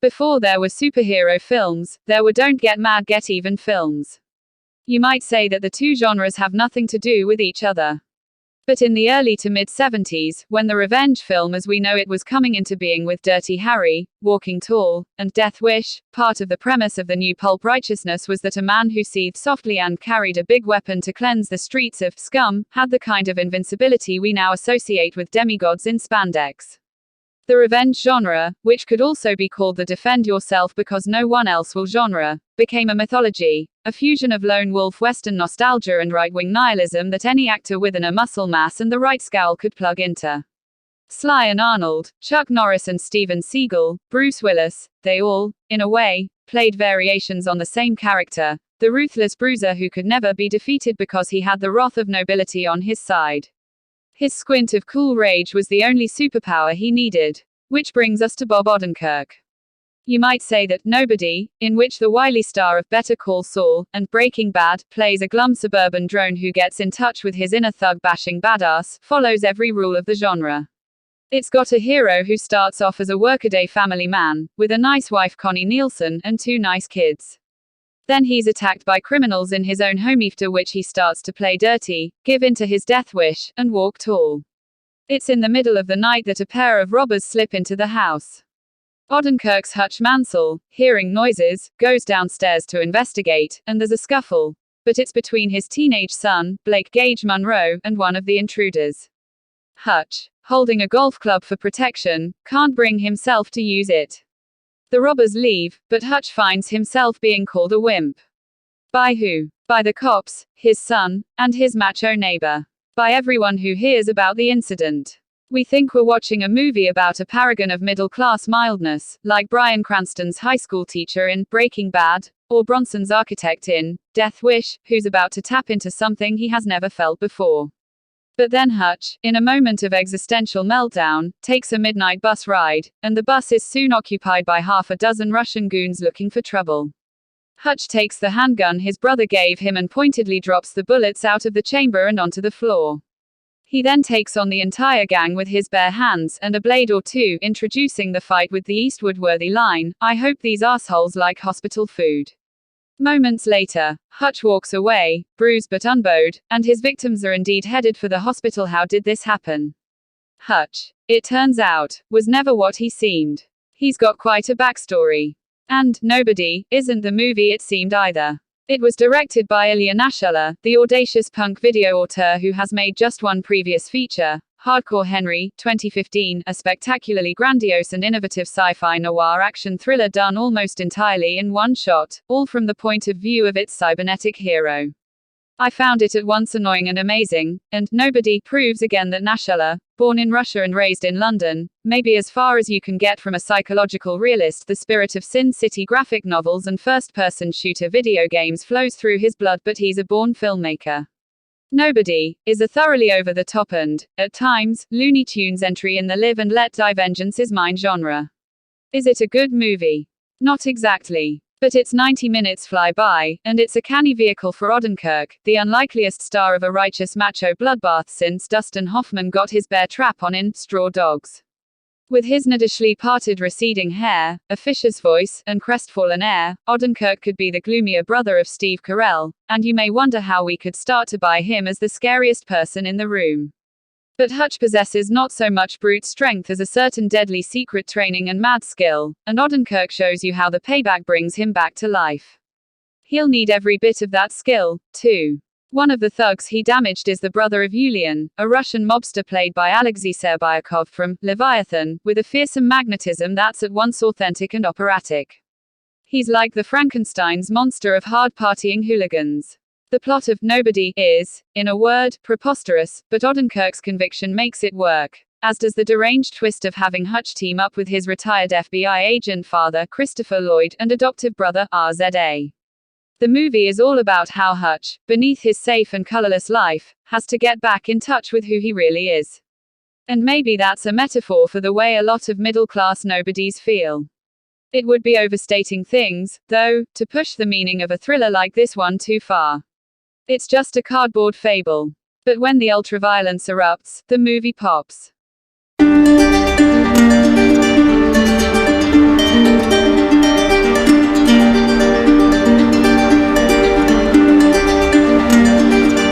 Before there were superhero films, there were don't get mad get even films. You might say that the two genres have nothing to do with each other. But in the early to mid-70s, when the revenge film as we know it was coming into being with Dirty Harry, Walking Tall, and Death Wish, part of the premise of the new pulp righteousness was that a man who seethed softly and carried a big weapon to cleanse the streets of scum had the kind of invincibility we now associate with demigods in spandex. The revenge genre, which could also be called the defend yourself because no one else will genre, became a mythology, a fusion of lone wolf western nostalgia and right-wing nihilism that any actor with a muscle mass and the right scowl could plug into. Sly and Arnold, Chuck Norris and Steven Seagal, Bruce Willis, they all, in a way, played variations on the same character, the ruthless bruiser who could never be defeated because he had the wrath of nobility on his side. His squint of cool rage was the only superpower he needed. Which brings us to Bob Odenkirk. You might say that Nobody, in which the wily star of Better Call Saul and Breaking Bad plays a glum suburban drone who gets in touch with his inner thug-bashing badass, follows every rule of the genre. It's got a hero who starts off as a workaday family man, with a nice wife Connie Nielsen and two nice kids. Then he's attacked by criminals in his own home after which he starts to play dirty, give in to his death wish, and walk tall. It's in the middle of the night that a pair of robbers slip into the house. Odenkirk's Hutch Mansell, hearing noises, goes downstairs to investigate, and there's a scuffle. But it's between his teenage son, Blake Gage Monroe, and one of the intruders. Hutch, holding a golf club for protection, can't bring himself to use it. The robbers leave, but Hutch finds himself being called a wimp. By who? By the cops, his son, and his macho neighbor. By everyone who hears about the incident. We think we're watching a movie about a paragon of middle-class mildness, like Bryan Cranston's high school teacher in Breaking Bad, or Bronson's architect in Death Wish, who's about to tap into something he has never felt before. But then Hutch, in a moment of existential meltdown, takes a midnight bus ride, and the bus is soon occupied by half a dozen Russian goons looking for trouble. Hutch takes the handgun his brother gave him and pointedly drops the bullets out of the chamber and onto the floor. He then takes on the entire gang with his bare hands and a blade or two, introducing the fight with the Eastwood-worthy line, "I hope these assholes like hospital food." Moments later, Hutch walks away, bruised but unbowed, and his victims are indeed headed for the hospital. How did this happen? Hutch, it turns out, was never what he seemed. He's got quite a backstory. And Nobody isn't the movie it seemed either. It was directed by Ilya Naschella, the audacious punk video auteur who has made just one previous feature, Hardcore Henry, 2015, a spectacularly grandiose and innovative sci-fi noir action thriller done almost entirely in one shot, all from the point of view of its cybernetic hero. I found it at once annoying and amazing, and Nobody proves again that Naschella, born in Russia and raised in London, may be as far as you can get from a psychological realist. The spirit of Sin City graphic novels and first-person shooter video games flows through his blood, but he's a born filmmaker. Nobody is a thoroughly over-the-top and, at times, Looney Tunes entry in the live and let die vengeance is mine genre. Is it a good movie? Not exactly. But its 90 minutes fly by, and it's a canny vehicle for Odenkirk, the unlikeliest star of a righteous macho bloodbath since Dustin Hoffman got his bear trap on in Straw Dogs. With his nadishly parted receding hair, a fisher's voice, and crestfallen air, Odenkirk could be the gloomier brother of Steve Carell, and you may wonder how we could start to buy him as the scariest person in the room. But Hutch possesses not so much brute strength as a certain deadly secret training and mad skill, and Odenkirk shows you how the payback brings him back to life. He'll need every bit of that skill, too. One of the thugs he damaged is the brother of Yulian, a Russian mobster played by Alexei Serbyakov from Leviathan, with a fearsome magnetism that's at once authentic and operatic. He's like the Frankenstein's monster of hard-partying hooligans. The plot of Nobody is, in a word, preposterous, but Odenkirk's conviction makes it work, as does the deranged twist of having Hutch team up with his retired FBI agent father Christopher Lloyd and adoptive brother RZA. The movie is all about how Hutch, beneath his safe and colorless life, has to get back in touch with who he really is. And maybe that's a metaphor for the way a lot of middle-class nobodies feel. It would be overstating things, though, to push the meaning of a thriller like this one too far. It's just a cardboard fable. But when the ultraviolence erupts, the movie pops.